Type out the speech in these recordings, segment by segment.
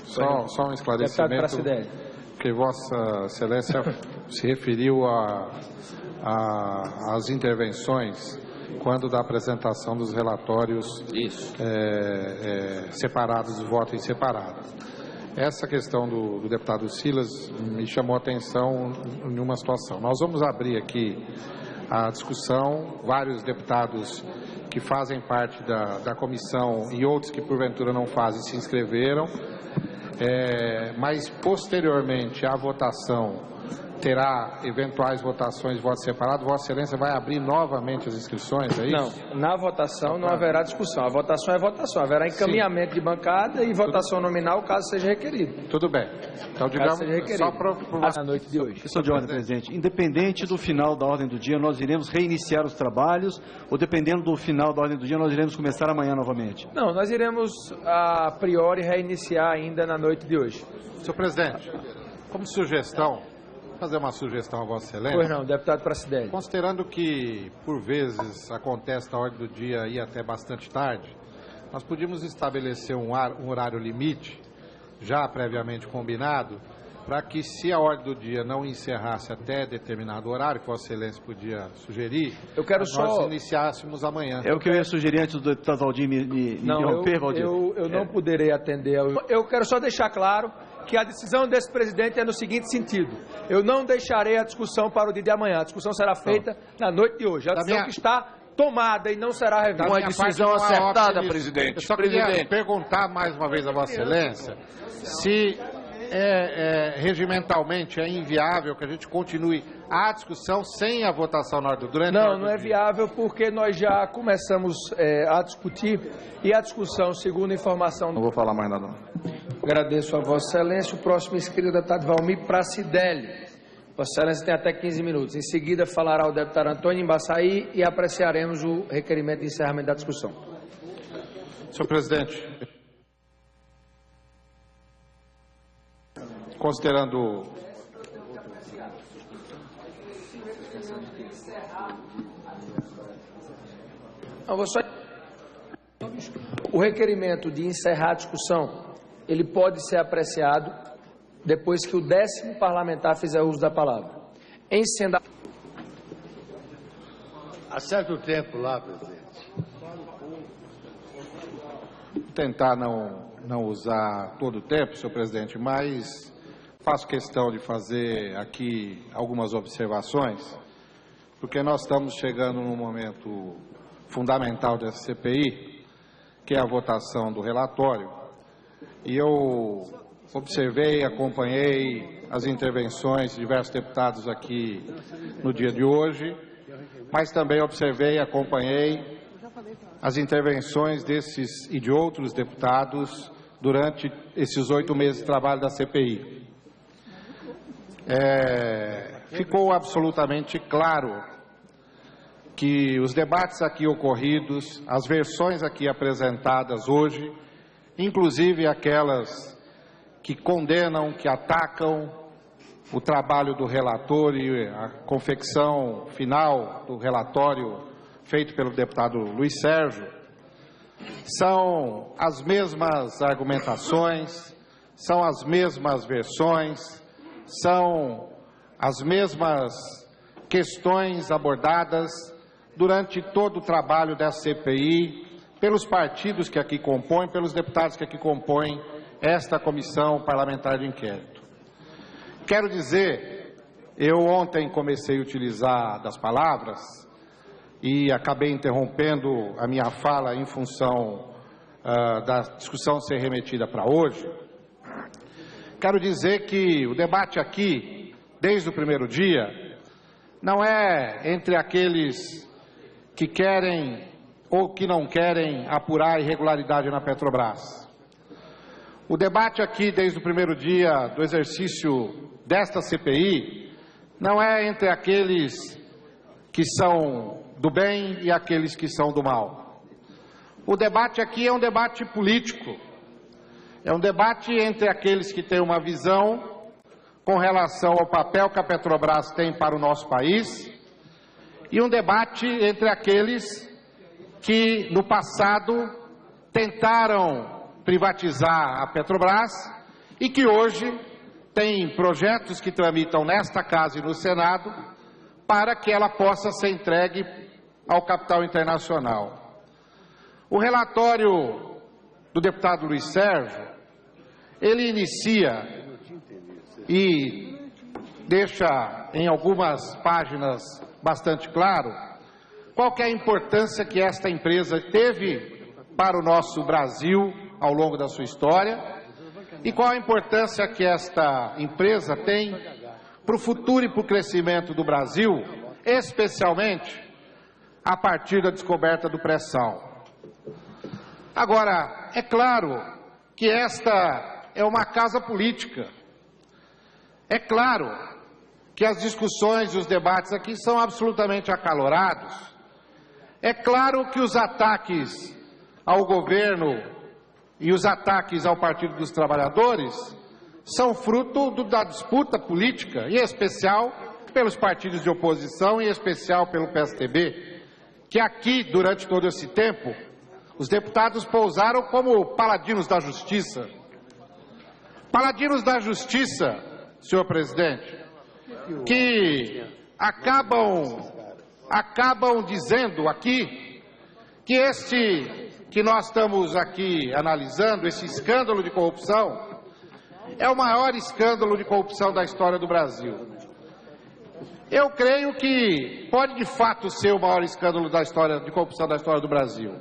Só um esclarecimento, que Vossa Excelência se referiu às intervenções quando da apresentação dos relatórios separados, do voto em separado. Essa questão do deputado Silas me chamou a atenção em uma situação. Nós vamos abrir aqui a discussão, vários deputados que fazem parte da comissão e outros que porventura não fazem se inscreveram, mas posteriormente à votação terá eventuais votações de voto separado. Vossa Excelência vai abrir novamente as inscrições, é isso? Não, na votação não haverá discussão. A votação é votação. Haverá encaminhamento de bancada e votação nominal, caso seja requerido. Tudo bem. Então, digamos, só para a noite de hoje. Questão de ordem, presidente. Independente do final da ordem do dia, nós iremos reiniciar os trabalhos ou, dependendo do final da ordem do dia, nós iremos começar amanhã novamente? Não, nós iremos, a priori, reiniciar ainda na noite de hoje. Senhor presidente, como sugestão, fazer uma sugestão a Vossa Excelência. Pois não, deputado Pracidelli. Considerando que, por vezes, acontece a ordem do dia ir até bastante tarde, nós podíamos estabelecer um horário limite, já previamente combinado, para que, se a ordem do dia não encerrasse até determinado horário, que Vossa Excelência podia sugerir, nós iniciássemos amanhã. É o que eu ia sugerir antes do deputado Valdir me interromper, Valdir. Eu não poderei atender. Eu quero só deixar claro que a decisão desse presidente é no seguinte sentido: eu não deixarei a discussão para o dia de amanhã. A discussão será feita na noite de hoje. A decisão que está tomada e não será revista. Uma decisão acertada, presidente. Eu só queria perguntar mais uma vez a Vossa Excelência se regimentalmente é inviável que a gente continue a discussão sem a votação na ordem do dia. Não é viável, porque nós já começamos a discutir e a discussão, segundo a informação... Não vou falar mais nada. Agradeço a Vossa Excelência. O próximo inscrito é o deputado Valmir Pracidelli. Vossa Excelência tem até 15 minutos. Em seguida falará o deputado Antônio Embaçaí e apreciaremos o requerimento de encerramento da discussão. Senhor presidente, considerando o requerimento de encerrar a discussão, ele pode ser apreciado depois que o 10º parlamentar fizer uso da palavra. Em sendo... Acerta o tempo lá, presidente. Vou tentar não usar todo o tempo, senhor presidente, mas faço questão de fazer aqui algumas observações, porque nós estamos chegando num momento fundamental dessa CPI, que é a votação do relatório, e eu observei, acompanhei as intervenções de diversos deputados aqui no dia de hoje, mas também observei e acompanhei as intervenções desses e de outros deputados durante esses 8 meses de trabalho da CPI. Ficou absolutamente claro que os debates aqui ocorridos, as versões aqui apresentadas hoje, inclusive aquelas que condenam, que atacam o trabalho do relator e a confecção final do relatório feito pelo deputado Luiz Sérgio, são as mesmas argumentações, são as mesmas versões, são as mesmas questões abordadas durante todo o trabalho dessa CPI, pelos partidos que aqui compõem, pelos deputados que aqui compõem esta comissão parlamentar de inquérito. Quero dizer, eu ontem comecei a utilizar das palavras e acabei interrompendo a minha fala em função da discussão ser remetida para hoje. Quero dizer que o debate aqui, desde o primeiro dia, não é entre aqueles que querem ou que não querem apurar a irregularidade na Petrobras. O debate aqui, desde o primeiro dia do exercício desta CPI, não é entre aqueles que são do bem e aqueles que são do mal. O debate aqui é um debate político, é um debate entre aqueles que têm uma visão com relação ao papel que a Petrobras tem para o nosso país e um debate entre aqueles que, no passado, tentaram privatizar a Petrobras e que hoje tem projetos que tramitam nesta Casa e no Senado para que ela possa ser entregue ao capital internacional. O relatório do deputado Luiz Sérgio, ele inicia e deixa em algumas páginas bastante claro qual que é a importância que esta empresa teve para o nosso Brasil ao longo da sua história e qual a importância que esta empresa tem para o futuro e para o crescimento do Brasil, especialmente a partir da descoberta do pré-sal. Agora, é claro que esta é uma casa política. É claro que as discussões e os debates aqui são absolutamente acalorados. É claro que os ataques ao governo e os ataques ao Partido dos Trabalhadores são fruto da disputa política, em especial pelos partidos de oposição, em especial pelo PSDB, que aqui, durante todo esse tempo, os deputados pousaram como paladinos da justiça. Paladinos da justiça, senhor presidente, que acabam dizendo aqui que que nós estamos aqui analisando, esse escândalo de corrupção, é o maior escândalo de corrupção da história do Brasil. Eu creio que pode de fato ser o maior escândalo de corrupção da história do Brasil.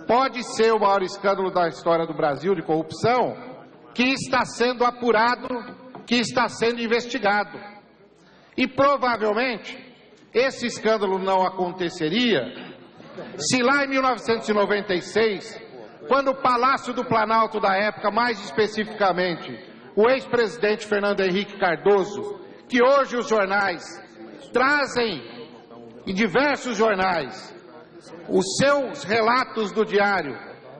Pode ser o maior escândalo da história do Brasil de corrupção que está sendo apurado, que está sendo investigado. E provavelmente esse escândalo não aconteceria se lá em 1996, quando o Palácio do Planalto da época, mais especificamente o ex-presidente Fernando Henrique Cardoso, que hoje os jornais trazem, em diversos jornais, os seus relatos do diário,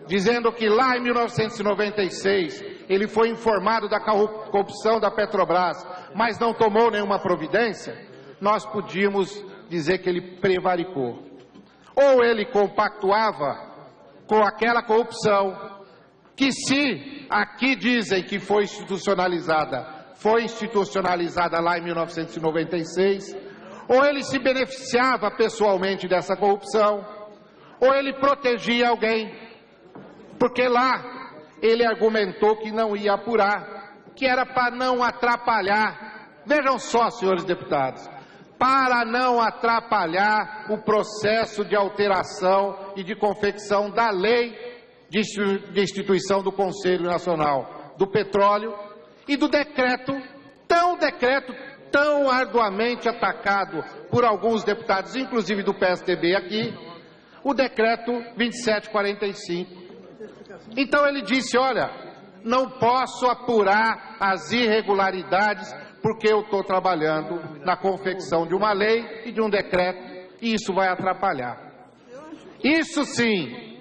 dizendo que lá em 1996 ele foi informado da corrupção da Petrobras, mas não tomou nenhuma providência, nós podíamos dizer que ele prevaricou. Ou ele compactuava com aquela corrupção, que se aqui dizem que foi institucionalizada lá em 1996, ou ele se beneficiava pessoalmente dessa corrupção, ou ele protegia alguém, porque lá ele argumentou que não ia apurar, que era para não atrapalhar, vejam só, senhores deputados, para não atrapalhar o processo de alteração e de confecção da lei de instituição do Conselho Nacional do Petróleo e do decreto tão arduamente atacado por alguns deputados, inclusive do PSDB aqui, o decreto 2745. Então ele disse, olha, não posso apurar as irregularidades porque eu estou trabalhando na confecção de uma lei e de um decreto e isso vai atrapalhar. Isso sim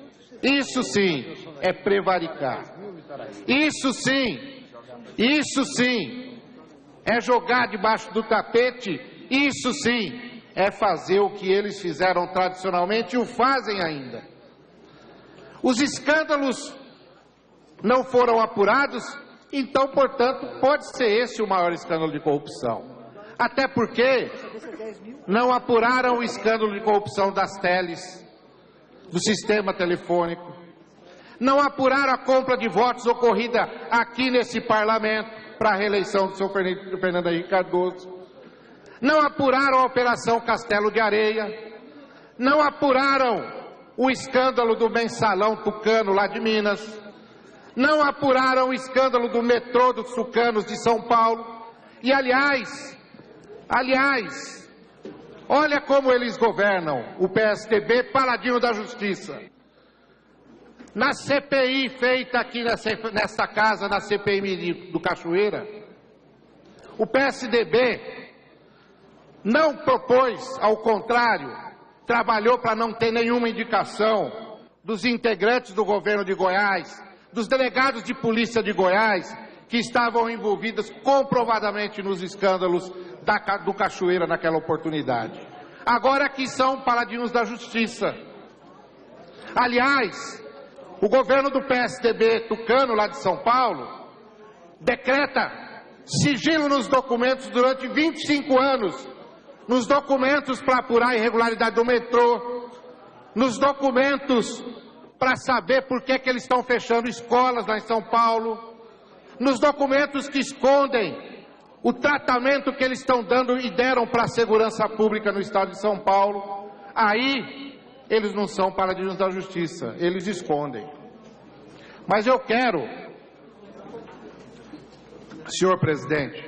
é prevaricar. Isso sim é jogar debaixo do tapete. Isso sim é fazer o que eles fizeram tradicionalmente e o fazem ainda. Os escândalos não foram apurados, então, portanto, pode ser esse o maior escândalo de corrupção. Até porque não apuraram o escândalo de corrupção das teles, do sistema telefônico. Não apuraram a compra de votos ocorrida aqui nesse parlamento para a reeleição do senhor Fernando Henrique Cardoso. Não apuraram a Operação Castelo de Areia. Não apuraram o escândalo do mensalão tucano lá de Minas. Não apuraram o escândalo do metrô dos tucanos de São Paulo. E, aliás, olha como eles governam, o PSDB, paladino da justiça. Na CPI feita aqui nesta casa, na CPI do Cachoeira, o PSDB não propôs, ao contrário, trabalhou para não ter nenhuma indicação dos integrantes do governo de Goiás, dos delegados de polícia de Goiás, que estavam envolvidos comprovadamente nos escândalos do Cachoeira naquela oportunidade. Agora que são paladinos da justiça. Aliás, O governo do PSDB tucano, lá de São Paulo, decreta sigilo nos documentos durante 25 anos, nos documentos para apurar a irregularidade do metrô, nos documentos para saber por que eles estão fechando escolas lá em São Paulo, nos documentos que escondem o tratamento que eles estão dando e deram para a segurança pública no estado de São Paulo. Aí eles não são paladinos da justiça, eles escondem. Mas eu quero, senhor presidente,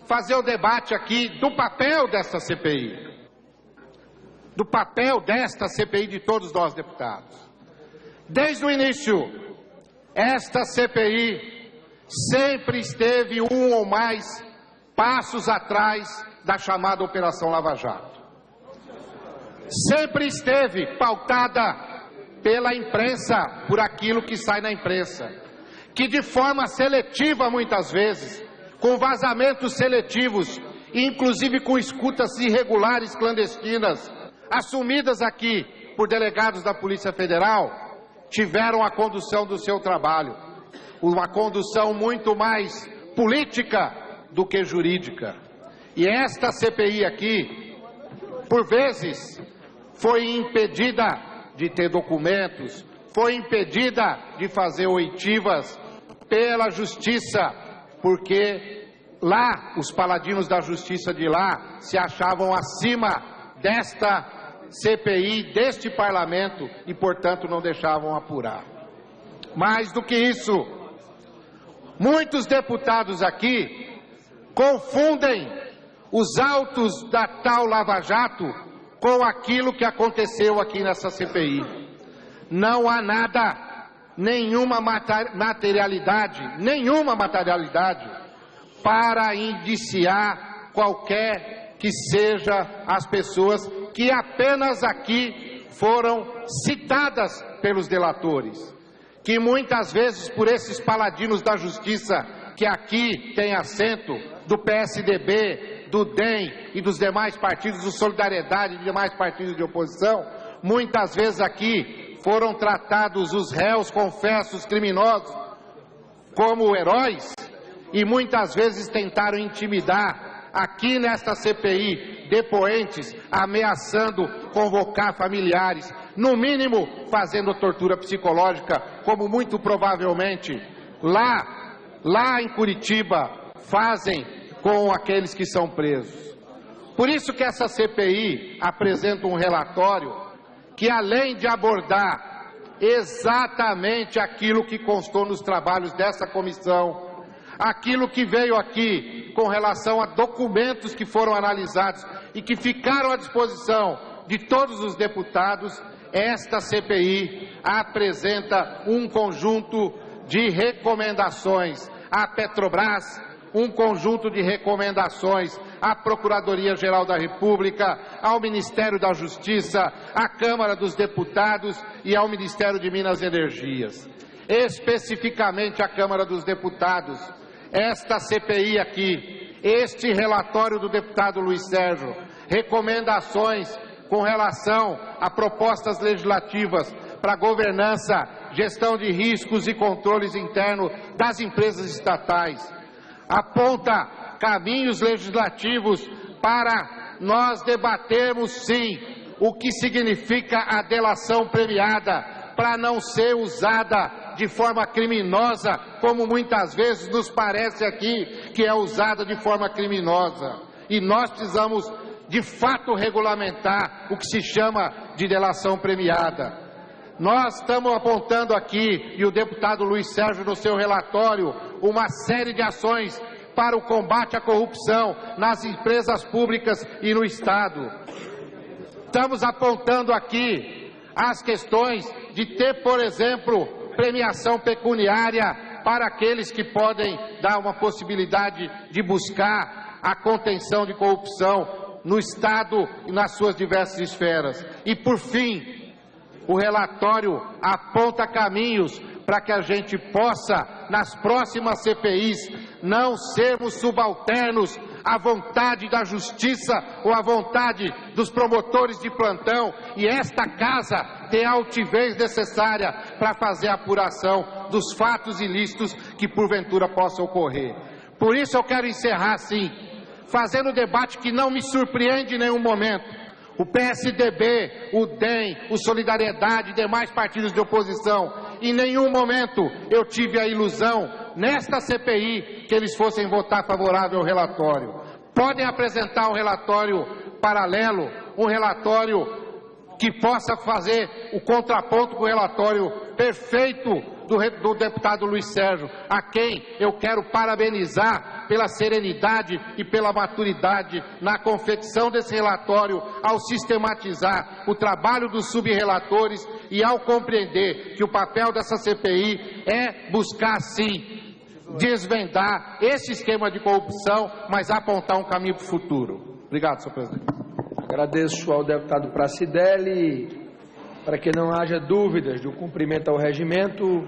fazer o debate aqui do papel dessa CPI, do papel desta CPI de todos nós deputados. Desde o início, esta CPI sempre esteve um ou mais passos atrás da chamada Operação Lava Jato. Sempre esteve pautada pela imprensa, por aquilo que sai na imprensa, que de forma seletiva muitas vezes, com vazamentos seletivos, inclusive com escutas irregulares clandestinas, assumidas aqui por delegados da Polícia Federal, tiveram a condução do seu trabalho, uma condução muito mais política do que jurídica. E esta CPI aqui, por vezes, foi impedida de ter documentos, foi impedida de fazer oitivas pela Justiça, porque lá, os paladinos da Justiça de lá se achavam acima desta CPI, deste Parlamento, e, portanto, não deixavam apurar. Mais do que isso, muitos deputados aqui confundem os autos da tal Lava Jato com aquilo que aconteceu aqui nessa CPI. Não há nada, nenhuma materialidade para indiciar qualquer que seja as pessoas que apenas aqui foram citadas pelos delatores, que muitas vezes por esses paladinos da justiça que aqui têm assento, do PSDB, do DEM e dos demais partidos, do Solidariedade e demais partidos de oposição, muitas vezes aqui foram tratados os réus confessos criminosos como heróis e muitas vezes tentaram intimidar aqui nesta CPI depoentes, ameaçando convocar familiares, no mínimo fazendo tortura psicológica, como muito provavelmente lá em Curitiba fazem com aqueles que são presos. Por isso que essa CPI apresenta um relatório que, além de abordar exatamente aquilo que constou nos trabalhos dessa comissão, aquilo que veio aqui com relação a documentos que foram analisados e que ficaram à disposição de todos os deputados, esta CPI apresenta um conjunto de recomendações à Petrobras, um conjunto de recomendações à Procuradoria-Geral da República, ao Ministério da Justiça, à Câmara dos Deputados e ao Ministério de Minas e Energias. Especificamente à Câmara dos Deputados, esta CPI aqui, este relatório do deputado Luiz Sérgio, recomendações com relação a propostas legislativas para governança, gestão de riscos e controles internos das empresas estatais, aponta caminhos legislativos para nós debatermos, sim, o que significa a delação premiada, para não ser usada de forma criminosa, como muitas vezes nos parece aqui que é usada de forma criminosa. E nós precisamos, de fato, regulamentar o que se chama de delação premiada. Nós estamos apontando aqui, e o deputado Luiz Sérgio, no seu relatório, uma série de ações para o combate à corrupção nas empresas públicas e no Estado. Estamos apontando aqui as questões de ter, por exemplo, premiação pecuniária para aqueles que podem dar uma possibilidade de buscar a contenção de corrupção no Estado e nas suas diversas esferas. E, por fim, o relatório aponta caminhos para que a gente possa, nas próximas CPIs, não sermos subalternos à vontade da justiça ou à vontade dos promotores de plantão, e esta casa ter a altivez necessária para fazer a apuração dos fatos ilícitos que porventura possam ocorrer. Por isso eu quero encerrar assim, fazendo um debate que não me surpreende em nenhum momento. O PSDB, o DEM, o Solidariedade e demais partidos de oposição, em nenhum momento eu tive a ilusão, nesta CPI, que eles fossem votar favorável ao relatório. Podem apresentar um relatório paralelo, um relatório que possa fazer o contraponto com o relatório perfeito do deputado Luiz Sérgio, a quem eu quero parabenizar pela serenidade e pela maturidade na confecção desse relatório, ao sistematizar o trabalho dos subrelatores e ao compreender que o papel dessa CPI é buscar, sim, desvendar esse esquema de corrupção, mas apontar um caminho para o futuro. Obrigado, senhor presidente. Agradeço ao deputado Pracidelli. Para que não haja dúvidas do cumprimento ao regimento,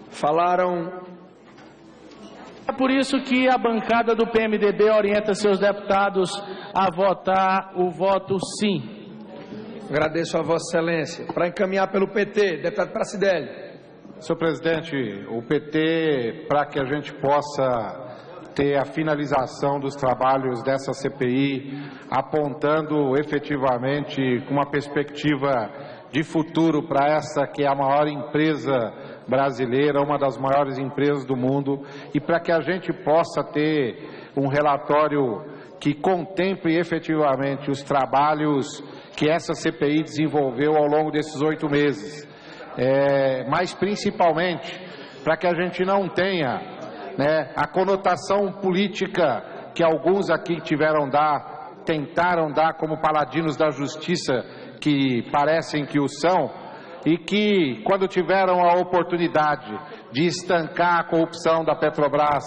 falaram. É por isso que a bancada do PMDB orienta seus deputados a votar o voto sim. Agradeço a Vossa Excelência. Para encaminhar pelo PT, deputado Pracidelli. Senhor presidente, o PT, para que a gente possa ter a finalização dos trabalhos dessa CPI, apontando efetivamente com uma perspectiva de futuro para essa que é a maior empresa brasileira, uma das maiores empresas do mundo, e para que a gente possa ter um relatório que contemple efetivamente os trabalhos que essa CPI desenvolveu ao longo desses 8 meses. Mas principalmente para que a gente não tenha, né, a conotação política que alguns aqui tentaram dar como paladinos da justiça, que parecem que o são, e que, quando tiveram a oportunidade de estancar a corrupção da Petrobras,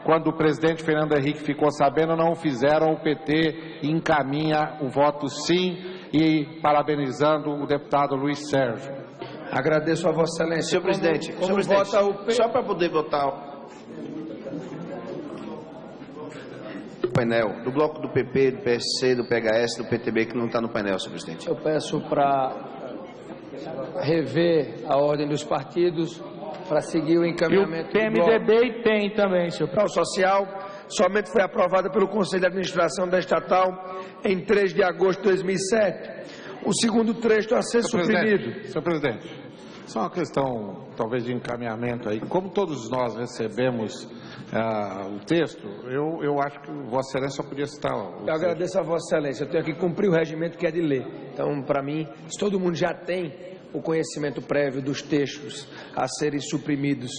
quando o presidente Fernando Henrique ficou sabendo, não o fizeram. O PT encaminha o voto sim, e parabenizando o deputado Luiz Sérgio. Agradeço a Vossa Excelência. Senhor presidente, só para poder votar o painel do bloco do PP, do PSC, do PHS, do PTB, que não está no painel, senhor presidente. Eu peço para rever a ordem dos partidos, para seguir o encaminhamento. E o PMDB e PEN também, senhor presidente. O social somente foi aprovada pelo Conselho de Administração da estatal em 3 de agosto de 2007. O segundo trecho a ser suprimido. Senhor presidente, só uma questão talvez de encaminhamento aí. Como todos nós recebemos o texto, eu acho que Vossa Excelência só podia citar. Eu agradeço a Vossa Excelência. Eu tenho que cumprir o regimento que é de ler. Então, para mim, se todo mundo já tem o conhecimento prévio dos textos a serem suprimidos